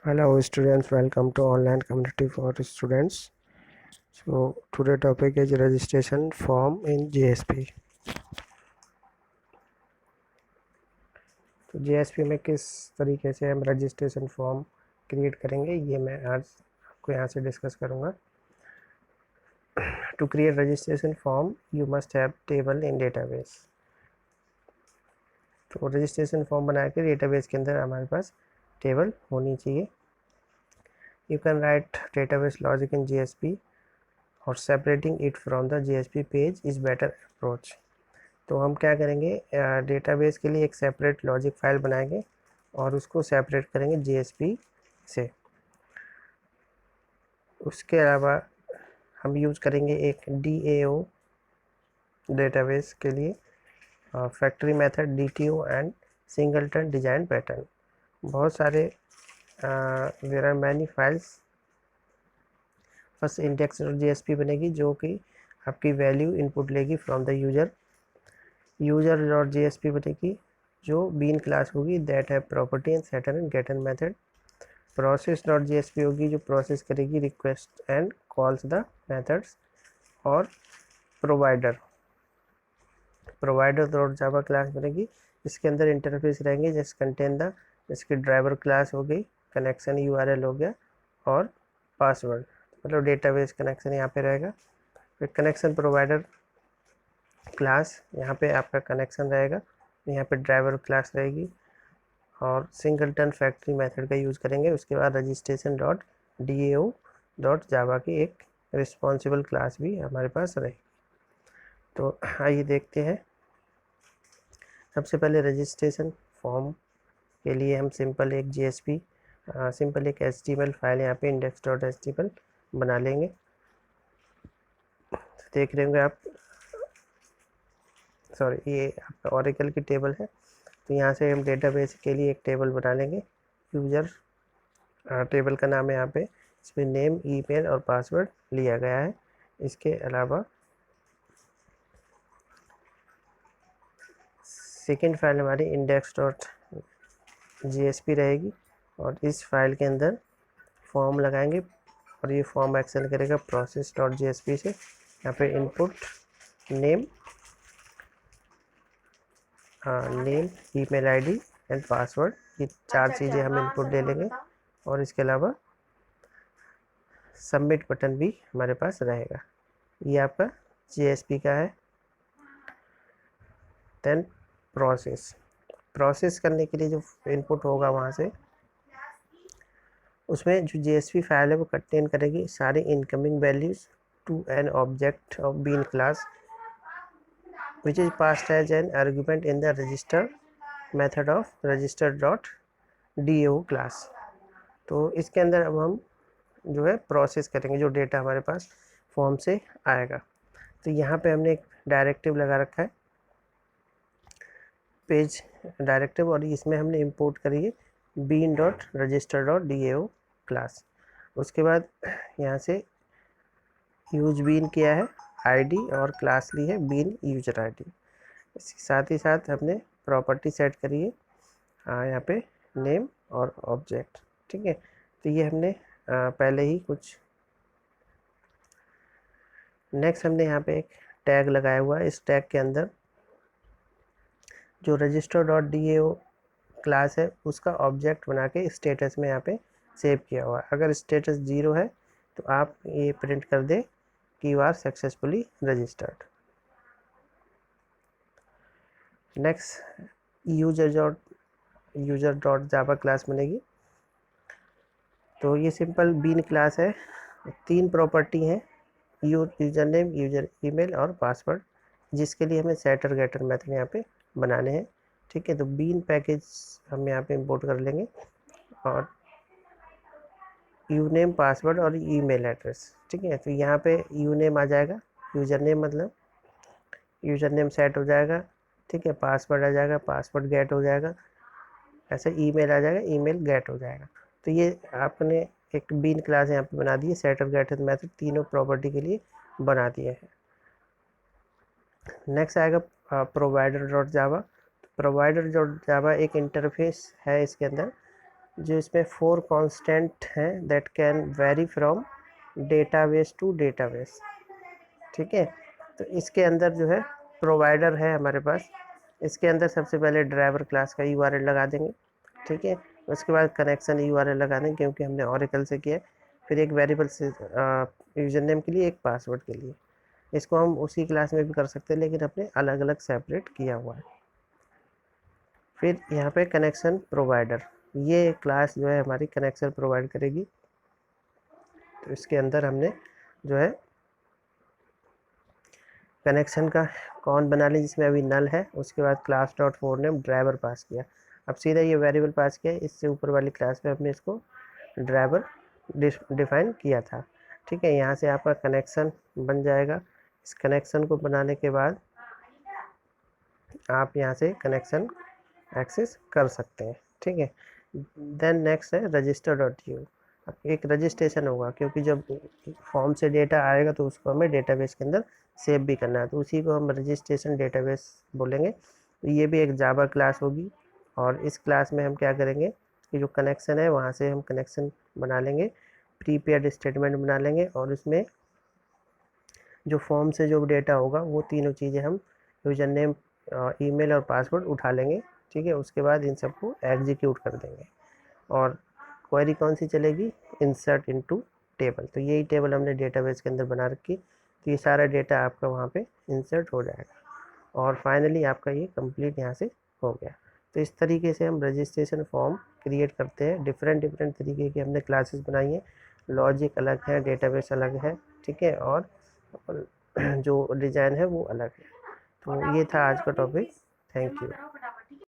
Hello students, welcome to online community for students. So today topic is registration form in JSP. तो JSP में किस तरीके से हम रजिस्ट्रेशन फॉर्म क्रिएट करेंगे ये मैं आज आपको यहाँ से डिस्कस करूँगा. To create registration form you must have table in database. तो रजिस्ट्रेशन फॉर्म बना के डेटाबेस के अंदर हमारे पास टेबल होनी चाहिए. You can write database logic in JSP और separating it from the JSP page is better approach. तो हम क्या करेंगे, डेटाबेस के लिए एक सेपरेट लॉजिक फाइल बनाएंगे और उसको सेपरेट करेंगे JSP से. उसके अलावा हम यूज़ करेंगे एक DAO डेटाबेस के लिए factory method DTO and singleton design pattern. बहुत सारे there are many files. First index और JSP बनेगी जो कि आपकी वैल्यू इनपुट लेगी फ्रॉम द यूजर.jsp बनेगी जो बीन क्लास होगी दैट है property and setter and get and method. process.jsp होगी जो प्रोसेस करेगी request and calls the methods. और प्रोवाइडर.जावा क्लास बनेगी. इसके अंदर इंटरफेस रहेंगे जैसे कंटेन द, इसकी ड्राइवर क्लास हो गई, कनेक्शन URL हो गया और पासवर्ड, मतलब डेटाबेस कनेक्शन यहाँ पे रहेगा. फिर कनेक्शन प्रोवाइडर क्लास, यहाँ पे आपका कनेक्शन रहेगा, यहाँ पे ड्राइवर क्लास रहेगी और सिंगलटन फैक्ट्री मेथड का यूज़ करेंगे. उसके बाद registration.dao.java की एक रिस्पॉन्सिबल क्लास भी हमारे पास रहेगी. तो आइए देखते हैं. सबसे पहले रजिस्ट्रेशन फॉर्म के लिए हम सिंपल एक HTML फाइल यहाँ पे index.html बना लेंगे. देख रहे होंगे आप, सॉरी ये आपका ओरेकल की टेबल है. तो यहाँ से हम डेटाबेस के लिए एक टेबल बना लेंगे. यूज़र टेबल का नाम है यहाँ पे, इसमें नेम, ईमेल और पासवर्ड लिया गया है. इसके अलावा सेकेंड फाइल हमारी index.jsp रहेगी और इस फाइल के अंदर फॉर्म लगाएंगे और ये फॉर्म एक्सेल करेगा process.jsp से. यहाँ पे input name, email ID and password, ये चार चीज़ें हम इनपुट दे लेंगे. और इसके अलावा सबमिट बटन भी हमारे पास रहेगा. ये आपका JSP का है. देन प्रोसेस करने के लिए जो इनपुट होगा वहाँ से, उसमें जो JSP फाइल है वो कंटेन करेगी सारी incoming values to an object of bean class which is passed as an argument in the register method of register.dao class. तो इसके अंदर अब हम जो है प्रोसेस करेंगे जो डेटा हमारे पास फॉर्म से आएगा. तो यहाँ पे हमने एक डायरेक्टिव लगा रखा है, पेज डायरेक्टिव, और इसमें हमने इंपोर्ट करी है bean.register.dao क्लास. उसके बाद यहाँ से यूज बीन किया है आईडी और क्लास ली है बीन यूजर आईडी. इसके साथ ही साथ हमने प्रॉपर्टी सेट करी है यहाँ पे नेम और ऑब्जेक्ट. ठीक है, तो ये हमने पहले ही कुछ. नेक्स्ट हमने यहाँ पे एक टैग लगाया हुआ है. इस टैग के अंदर जो register.dao क्लास है उसका ऑब्जेक्ट बना के स्टेटस में यहाँ पे सेव किया हुआ है. अगर स्टेटस 0 है तो आप ये प्रिंट कर दे कि you are successfully registered. Next user java class बनेगी. तो ये सिंपल बीन क्लास है. 3 प्रॉपर्टी हैं, यूजर नेम, यूजर ईमेल और पासवर्ड, जिसके लिए हमें सेटर गेटर मेथड यहाँ पे बनाने हैं. ठीक है, तो बीन पैकेज हम यहाँ पे इंपोर्ट कर लेंगे और यूनेम, पासवर्ड और ईमेल एड्रेस. ठीक है, तो यहाँ पे यूनेम आ जाएगा, यूजर नेम मतलब यूजर नेम सेट हो जाएगा. ठीक है, पासवर्ड आ जाएगा, पासवर्ड गेट हो जाएगा, ऐसे ईमेल आ जाएगा, ईमेल गेट हो जाएगा. तो ये आपने एक बीन क्लास यहाँ पे बना दी है, सेटर गेटर मेथड तीनों प्रॉपर्टी के लिए बना दिए हैं. नेक्स्ट आएगा प्रोवाइडर.जावा. प्रोवाइडर.जावा एक इंटरफेस है इसके अंदर जो इसमें 4 कांस्टेंट हैं that can vary from database to database. ठीक है, तो इसके अंदर जो है प्रोवाइडर है हमारे पास, इसके अंदर सबसे पहले ड्राइवर क्लास का यूआरएल लगा देंगे। ठीक है, उसके बाद कनेक्शन यूआरएल लगा देंगे क्योंकि हमने ओरेकल से किया है। फिर एक वेरिएबल से यूजर नेम के लिए, एक पासवर्ड के लिए। इसको हम उसी क्लास में भी कर सकते हैं लेकिन अपने अलग अलग सेपरेट किया हुआ है। फिर यहाँ पे कनेक्शन प्रोवाइडर, ये क्लास जो है हमारी कनेक्शन प्रोवाइड करेगी। तो इसके अंदर हमने जो है कनेक्शन का कौन बना ली जिसमें अभी नल है, उसके बाद class dot for name driver pass किया। अब सीधा ये वेरिएबल पास किया, इससे ऊपर वाली क्लास में हमने इसको ड्राइवर डिफाइन किया था। ठीक है, यहाँ से आपका कनेक्शन बन जाएगा। इस कनेक्शन को बनाने के बाद आप यहाँ से कनेक्शन एक्सेस कर सकते हैं। ठीक है, देन नेक्स्ट है रजिस्टर डॉट यू। एक रजिस्ट्रेशन होगा क्योंकि जब फॉर्म से डेटा आएगा तो उसको हमें डेटाबेस के अंदर सेव भी करना है, तो उसी को हम रजिस्ट्रेशन डेटाबेस बोलेंगे। तो ये भी एक जावा क्लास होगी और इस क्लास में हम क्या करेंगे कि जो कनेक्शन है वहाँ से हम कनेक्शन बना लेंगे, प्रीपेड स्टेटमेंट बना लेंगे और उसमें जो फॉर्म से जो डेटा होगा वो तीनों चीज़ें हम यूजर नेम, ईमेल और पासवर्ड उठा लेंगे। ठीक है, उसके बाद इन सबको एग्जीक्यूट कर देंगे और क्वेरी कौन सी चलेगी, इंसर्ट इनटू टेबल। तो यही टेबल हमने डेटाबेस के अंदर बना रखी, तो ये सारा डेटा आपका वहाँ पे इंसर्ट हो जाएगा और फाइनली आपका ये कंप्लीट यहाँ से हो गया। तो इस तरीके से हम रजिस्ट्रेशन फॉर्म क्रिएट करते हैं। डिफरेंट तरीके की हमने क्लासेस बनाई हैं, लॉजिक अलग है, डेटाबेस अलग है। ठीक है, और जो डिज़ाइन है वो अलग है। तो ये था आज का टॉपिक। Thank you.